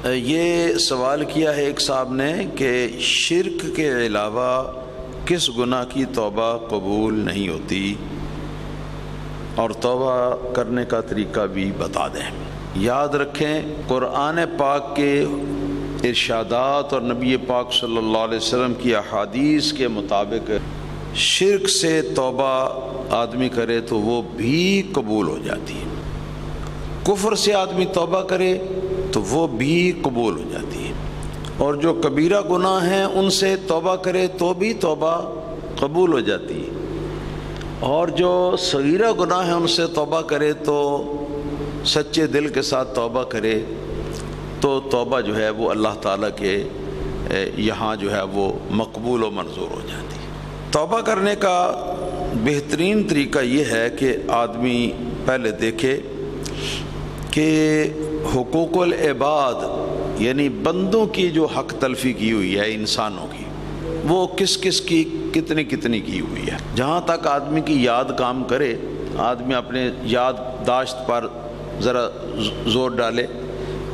یہ سوال کیا ہے ایک صاحب نے کہ شرک کے علاوہ کس گناہ کی توبہ قبول نہیں ہوتی اور توبہ کرنے کا طریقہ بھی بتا دیں۔ یاد رکھیں قرآن پاک کے ارشادات اور نبی پاک صلی اللہ علیہ وسلم کی احادیث کے مطابق شرک سے توبہ آدمی کرے تو وہ بھی قبول ہو جاتی ہے، کفر سے آدمی توبہ کرے تو وہ بھی قبول ہو جاتی ہے، اور جو کبیرہ گناہ ہیں ان سے توبہ کرے تو بھی توبہ قبول ہو جاتی ہے، اور جو صغیرہ گناہ ہیں ان سے توبہ کرے تو سچے دل کے ساتھ توبہ کرے تو توبہ جو ہے وہ اللہ تعالیٰ کے یہاں جو ہے وہ مقبول و منظور ہو جاتی ہے۔ توبہ کرنے کا بہترین طریقہ یہ ہے کہ آدمی پہلے دیکھے کہ حقوق العباد یعنی بندوں کی جو حق تلفی کی ہوئی ہے انسانوں کی، وہ کس کس کی کتنی کتنی کی ہوئی ہے۔ جہاں تک آدمی کی یاد کام کرے، آدمی اپنے یادداشت پر ذرا زور ڈالے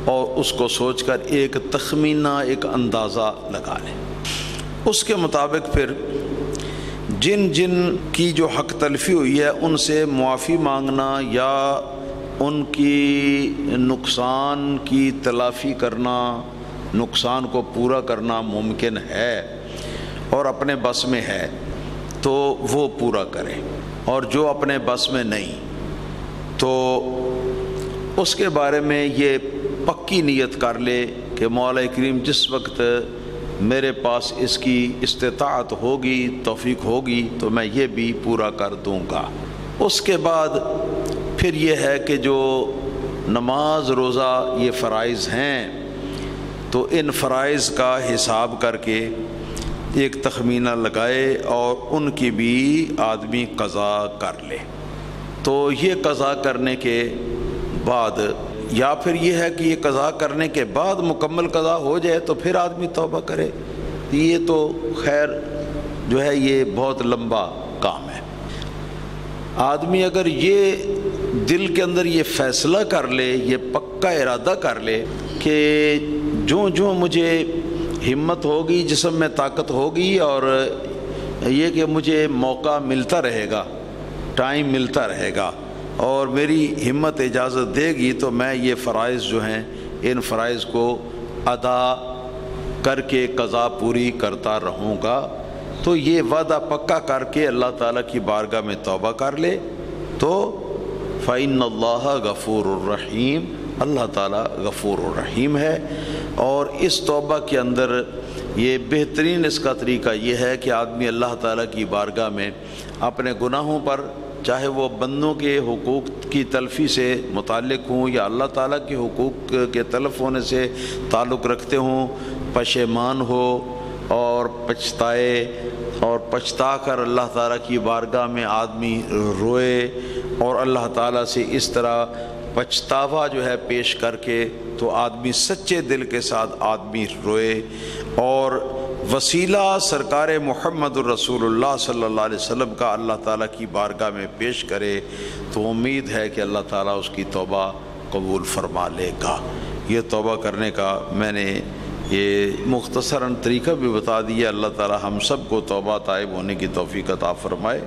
اور اس کو سوچ کر ایک تخمینہ، ایک اندازہ لگا لے، اس کے مطابق پھر جن جن کی جو حق تلفی ہوئی ہے ان سے معافی مانگنا یا ان کی نقصان کی تلافی کرنا، نقصان کو پورا کرنا ممکن ہے اور اپنے بس میں ہے تو وہ پورا کرے، اور جو اپنے بس میں نہیں تو اس کے بارے میں یہ پکی نیت کر لے کہ مولا کریم جس وقت میرے پاس اس کی استطاعت ہوگی، توفیق ہوگی تو میں یہ بھی پورا کر دوں گا۔ اس کے بعد پھر یہ ہے کہ جو نماز روزہ یہ فرائض ہیں تو ان فرائض کا حساب کر کے ایک تخمینہ لگائے اور ان کی بھی آدمی قضا کر لے۔ تو یہ قضا کرنے کے بعد یا پھر یہ ہے کہ یہ قضا کرنے کے بعد مکمل قضا ہو جائے تو پھر آدمی توبہ کرے، یہ تو خیر جو ہے یہ بہت لمبا کام ہے۔ آدمی اگر یہ دل کے اندر یہ فیصلہ کر لے، یہ پکا ارادہ کر لے کہ جو مجھے ہمت ہوگی، جسم میں طاقت ہوگی اور یہ کہ مجھے موقع ملتا رہے گا، ٹائم ملتا رہے گا اور میری ہمت اجازت دے گی تو میں یہ فرائض جو ہیں ان فرائض کو ادا کر کے قضا پوری کرتا رہوں گا، تو یہ وعدہ پکا کر کے اللہ تعالیٰ کی بارگاہ میں توبہ کر لے تو فَإِنَّ اللَّهَ غَفُورٌ الرحیم، اللہ تعالیٰ غفور الرحیم ہے۔ اور اس توبہ کے اندر یہ بہترین اس کا طریقہ یہ ہے کہ آدمی اللہ تعالیٰ کی بارگاہ میں اپنے گناہوں پر، چاہے وہ بندوں کے حقوق کی تلفی سے متعلق ہوں یا اللہ تعالیٰ کے حقوق کے تلف ہونے سے تعلق رکھتے ہوں، پشیمان ہو اور پچھتائے اور پچھتا کر اللہ تعالیٰ کی بارگاہ میں آدمی روئے اور اللہ تعالیٰ سے اس طرح پچھتاوا جو ہے پیش کر کے تو آدمی سچے دل کے ساتھ آدمی روئے اور وسیلہ سرکار محمد الرسول اللہ صلی اللہ علیہ وسلم کا اللہ تعالیٰ کی بارگاہ میں پیش کرے تو امید ہے کہ اللہ تعالیٰ اس کی توبہ قبول فرما لے گا۔ یہ توبہ کرنے کا میں نے یہ مختصراً طریقہ بھی بتا دیا۔ اللہ تعالیٰ ہم سب کو توبہ طائب ہونے کی توفیق عطا فرمائے۔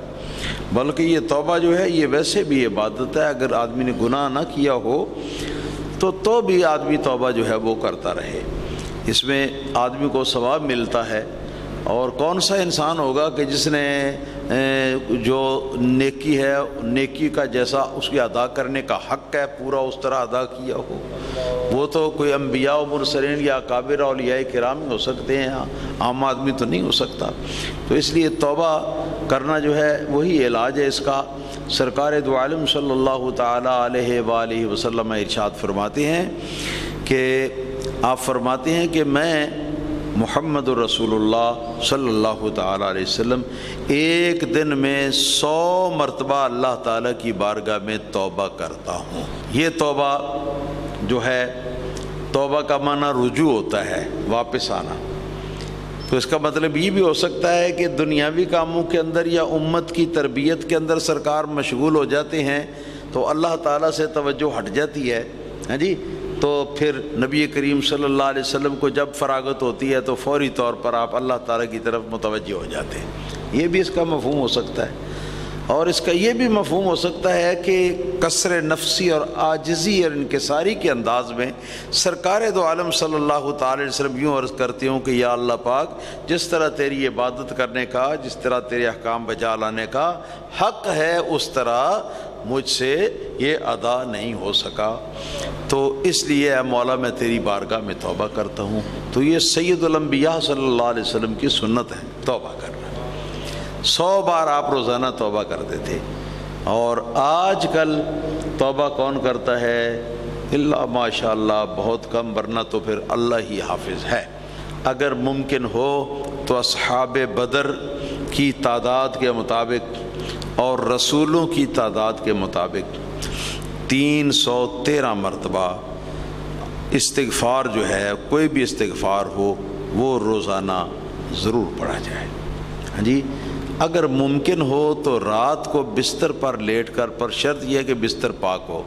بلکہ یہ توبہ جو ہے یہ ویسے بھی عبادت ہے، اگر آدمی نے گناہ نہ کیا ہو تو بھی آدمی توبہ جو ہے وہ کرتا رہے، اس میں آدمی کو ثواب ملتا ہے۔ اور کون سا انسان ہوگا کہ جس نے جو نیکی ہے، نیکی کا جیسا اس کی ادا کرنے کا حق ہے پورا اس طرح ادا کیا ہو؟ وہ تو کوئی انبیاء و مرسلین یا اکابر اولیاء کرام ہو سکتے ہیں، عام آدمی تو نہیں ہو سکتا۔ تو اس لیے توبہ کرنا جو ہے وہی علاج ہے اس کا۔ سرکار دو عالم صلی اللہ تعالیٰ علیہ وآلہ وسلم ارشاد فرماتے ہیں کہ آپ فرماتے ہیں کہ میں محمد الرسول اللہ صلی اللہ تعالیٰ علیہ وسلم ایک دن میں 100 مرتبہ اللہ تعالیٰ کی بارگاہ میں توبہ کرتا ہوں۔ یہ توبہ جو ہے، توبہ کا معنی رجوع ہوتا ہے، واپس آنا۔ تو اس کا مطلب یہ بھی ہو سکتا ہے کہ دنیاوی کاموں کے اندر یا امت کی تربیت کے اندر سرکار مشغول ہو جاتے ہیں تو اللہ تعالیٰ سے توجہ ہٹ جاتی ہے، ہاں جی، تو پھر نبی کریم صلی اللہ علیہ وسلم کو جب فراغت ہوتی ہے تو فوری طور پر آپ اللہ تعالیٰ کی طرف متوجہ ہو جاتے ہیں۔ یہ بھی اس کا مفہوم ہو سکتا ہے، اور اس کا یہ بھی مفہوم ہو سکتا ہے کہ کسر نفسی اور عاجزی اور انکساری کے انداز میں سرکار دو عالم صلی اللہ تعالی علیہ وسلم یوں عرض کرتے ہوں کہ یا اللہ پاک، جس طرح تیری عبادت کرنے کا، جس طرح تیرے احکام بجا لانے کا حق ہے، اس طرح مجھ سے یہ ادا نہیں ہو سکا، تو اس لیے اے مولا میں تیری بارگاہ میں توبہ کرتا ہوں۔ تو یہ سید الانبیاء صلی اللہ علیہ وسلم کی سنت ہے توبہ کرنا۔ 100 بار آپ روزانہ توبہ کرتے تھے، اور آج کل توبہ کون کرتا ہے؟ اللہ ماشاء اللہ بہت کم، ورنہ تو پھر اللہ ہی حافظ ہے۔ اگر ممکن ہو تو اصحاب بدر کی تعداد کے مطابق اور رسولوں کی تعداد کے مطابق 313 مرتبہ استغفار جو ہے، کوئی بھی استغفار ہو وہ روزانہ ضرور پڑھا جائے۔ ہاں جی، اگر ممکن ہو تو رات کو بستر پر لیٹ کر، پر شرط یہ ہے کہ بستر پاک ہو،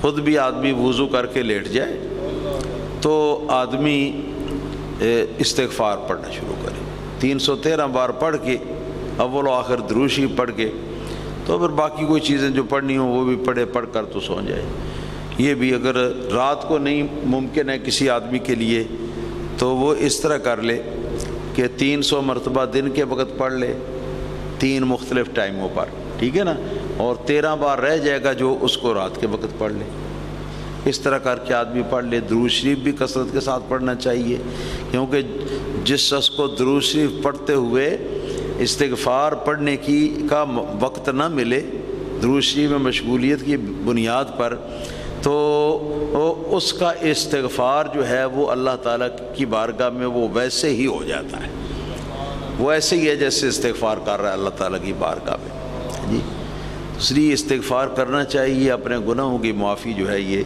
خود بھی آدمی وضو کر کے لیٹ جائے تو آدمی استغفار پڑھنا شروع کرے، 313 بار پڑھ کے اول و آخر درود شریف پڑھ کے، تو پھر باقی کوئی چیزیں جو پڑھنی ہوں وہ بھی پڑھ کر تو سو جائے۔ یہ بھی اگر رات کو نہیں ممکن ہے کسی آدمی کے لیے تو وہ اس طرح کر لے کہ 300 مرتبہ دن کے وقت پڑھ لے، 3 مختلف ٹائموں پر، ٹھیک ہے نا، اور 13 بار رہ جائے گا جو اس کو رات کے وقت پڑھ لے۔ اس طرح کر کے آدمی پڑھ لے۔ درود شریف بھی کثرت کے ساتھ پڑھنا چاہیے، کیونکہ جس شخص کو درود شریف پڑھتے ہوئے استغفار پڑھنے کا وقت نہ ملے، درود شریف میں مشغولیت کی بنیاد پر، تو اس کا استغفار جو ہے وہ اللہ تعالیٰ کی بارگاہ میں وہ ویسے ہی ہو جاتا ہے، وہ ایسے ہی ہے جیسے استغفار کر رہا ہے اللہ تعالیٰ کی بارگاہ میں۔ جی، اس لیے استغفار کرنا چاہیے، اپنے گناہوں کی معافی جو ہے یہ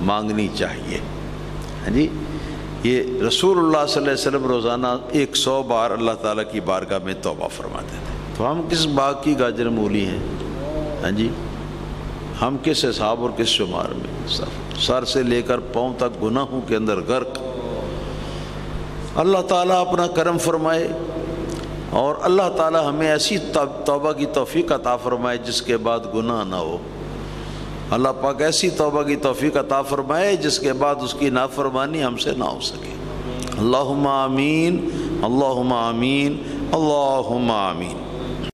مانگنی چاہیے۔ ہاں جی، یہ رسول اللہ صلی اللہ علیہ وسلم روزانہ 100 بار اللہ تعالیٰ کی بارگاہ میں توبہ فرماتے تھے۔ تو ہم کس باغ کی گاجر مولی ہیں؟ ہاں جی، ہم کس حساب اور کس شمار میں؟ سر سے لے کر پاؤں تک گناہوں کے اندر غرق۔ اللہ تعالیٰ اپنا کرم فرمائے، اور اللہ تعالیٰ ہمیں ایسی توبہ کی توفیق عطا فرمائے جس کے بعد گناہ نہ ہو۔ اللہ پاک ایسی توبہ کی توفیق عطا فرمائے جس کے بعد اس کی نافرمانی ہم سے نہ ہو سکے۔ اللہم آمین، اللہم آمین، اللہم آمین۔